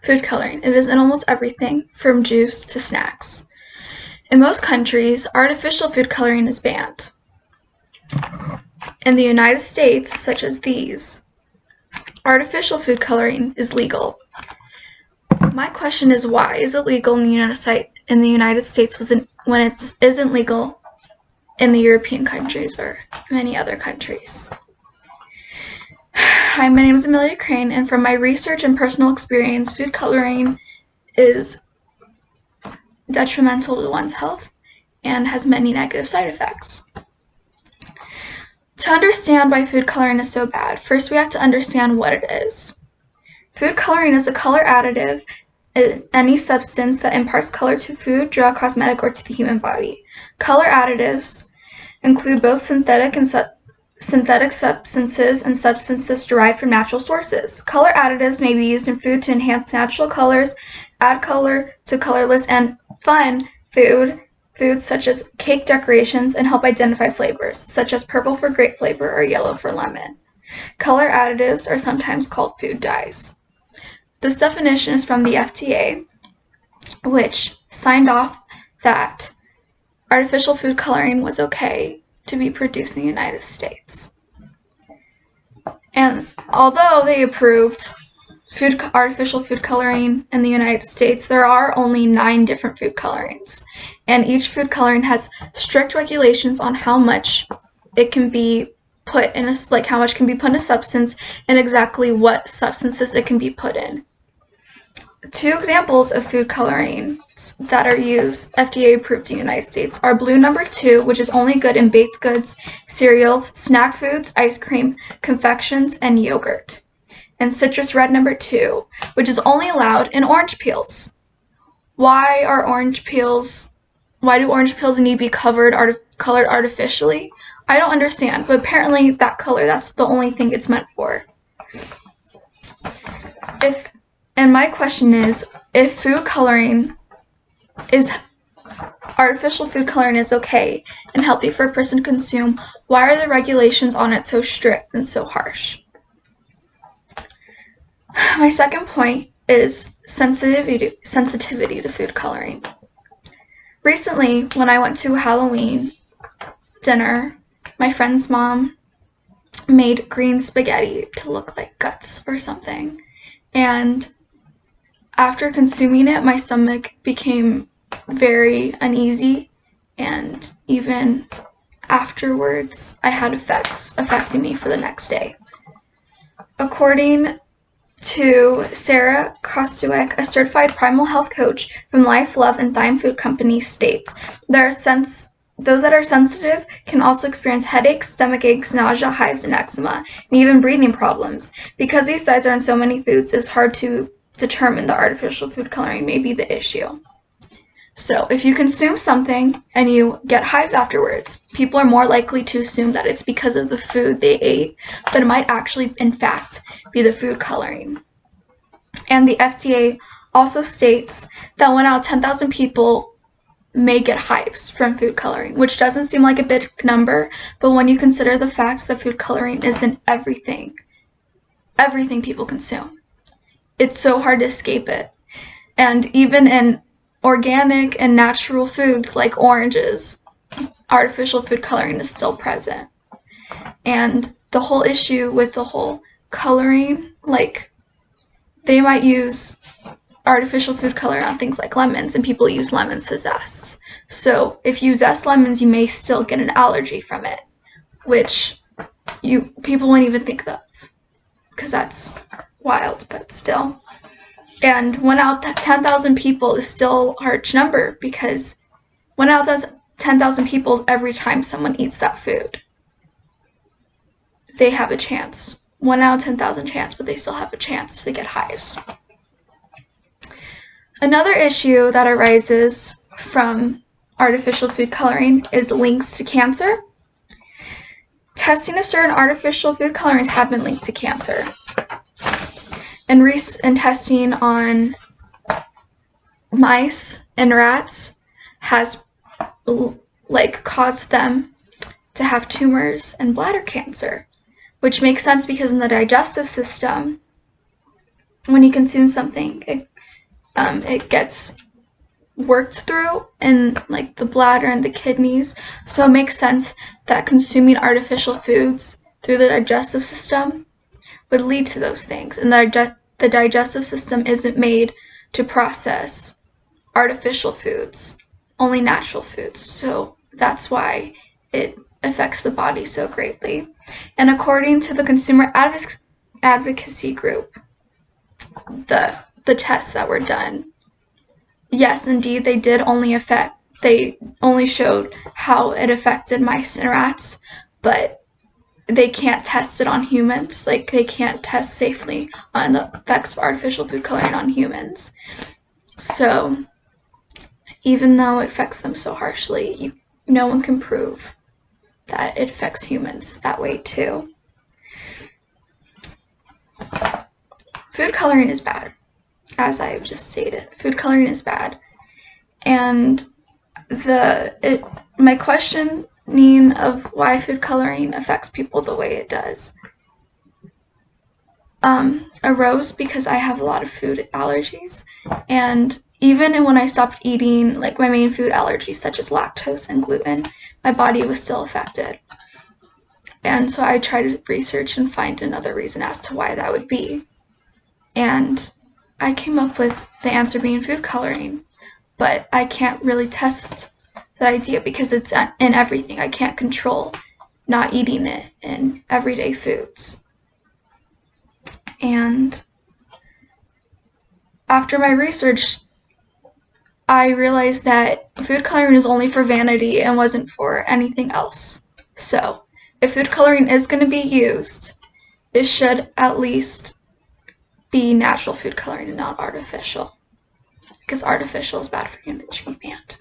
Food coloring. It is in almost everything, from juice to snacks. In most countries, artificial food coloring is banned. In the United States, such as these, artificial food coloring is legal. My question is, why is it legal in the United States when it isn't legal in the European countries or many other countries? Hi, my name is Amelia Crane, and from my research and personal experience, food coloring is detrimental to one's health and has many negative side effects. To understand why food coloring is so bad, first we have to understand what it is. Food coloring is a color additive, any substance that imparts color to food, drug, cosmetic, or to the human body. Color additives include both synthetic substances and substances derived from natural sources. Color additives may be used in food to enhance natural colors, add color to colorless and fun foods such as cake decorations, and help identify flavors, such as purple for grape flavor or yellow for lemon. Color additives are sometimes called food dyes. This definition is from the FDA, which signed off that artificial food coloring was okay to be produced in the United States. And although they approved artificial food coloring in the United States, there are only 9 different food colorings, and each food coloring has strict regulations on how much it can be put in how much can be put in a substance and exactly what substances it can be put in. 2 examples of food colorings that are used FDA approved in the United States are Blue No. 2, which is only good in baked goods, cereals, snack foods, ice cream, confections, and yogurt, and Citrus Red No. 2, which is only allowed in orange peels. Why do orange peels need to be colored artificially? I don't understand, but apparently that's the only thing it's meant for. And my question is, if artificial food coloring is okay and healthy for a person to consume, why are the regulations on it so strict and so harsh? My second point is sensitivity to food coloring. Recently, when I went to a Halloween dinner, my friend's mom made green spaghetti to look like guts or something, and after consuming it, my stomach became very uneasy, and even afterwards, I had effects affecting me for the next day. According to Sarah Kostuek, a certified primal health coach from Life, Love, and Thyme Food Company, states, those that are sensitive can also experience headaches, stomach aches, nausea, hives, and eczema, and even breathing problems. Because these dyes are in so many foods, it's hard to determine that artificial food coloring may be the issue. So if you consume something and you get hives afterwards, people are more likely to assume that it's because of the food they ate, but it might actually, in fact, be the food coloring. And the FDA also states that 1 out of 10,000 people may get hives from food coloring, which doesn't seem like a big number, but when you consider the fact that food coloring is in everything people consume, it's so hard to escape it. And even in organic and natural foods like oranges, artificial food coloring is still present. And the whole issue with the whole coloring, they might use artificial food coloring on things like lemons, and people use lemons to zest. So if you zest lemons, you may still get an allergy from it, which people wouldn't even think of, because that's wild, but still. And 1 out of 10,000 people is still a large number, because 1 out of 10,000 people, every time someone eats that food, they have a chance. 1 out of 10,000 chance, but they still have a chance to get hives. Another issue that arises from artificial food coloring is links to cancer. Testing of certain artificial food colorings have been linked to cancer. And testing on mice and rats has caused them to have tumors and bladder cancer, which makes sense because in the digestive system, when you consume something, it it gets worked through in like the bladder and the kidneys. So it makes sense that consuming artificial foods through the digestive system would lead to those things. And the digestive system isn't made to process artificial foods, only natural foods. So that's why it affects the body so greatly. And according to the consumer advocacy group, the tests that were done, yes, indeed, they only showed how it affected mice and rats, but they can't test it on humans. Like, they can't test safely on the effects of artificial food coloring on humans. So, even though it affects them so harshly, no one can prove that it affects humans that way too. Food coloring is bad, as I have just stated. Food coloring is bad. And my questioning of why food coloring affects people the way it does arose because I have a lot of food allergies, and even when I stopped eating like my main food allergies such as lactose and gluten, my body was still affected. And so I tried to research and find another reason as to why that would be. And I came up with the answer being food coloring, but I can't really test that idea because it's in everything. I can't control not eating it in everyday foods. And after my research, I realized that food coloring is only for vanity and wasn't for anything else. So, if food coloring is going to be used, it should at least be natural food coloring and not artificial, because artificial is bad for you and it should be banned.